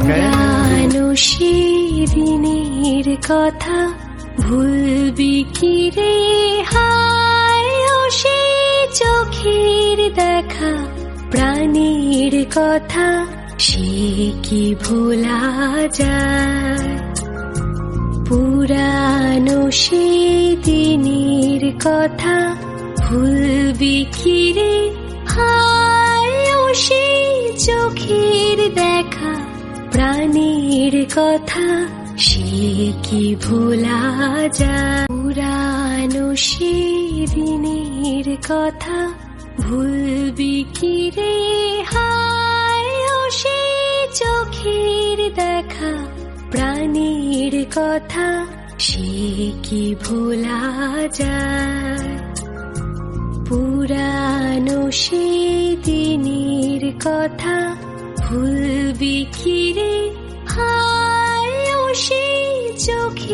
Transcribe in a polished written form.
পুরানো সেদিনের কথা ভুলবি কি রে হায়, ও সে চোখের দেখা প্রাণের কথা সে কি ভোলা যায়। পুরানো সেদিনের কথা ভুলবি কি রে হায়, ও সে চোখের দেখা প্রাণের কথা সে কি ভোলা যায়। পুরানো সেদিনের কথা ভুলবি কি রে হায়, ও সে চোখের দেখা প্রাণের কথা সে কি ভোলা যায়। পুরানো সেদিনের কথা ভুলবি কি রে হায়, ও সে চোখে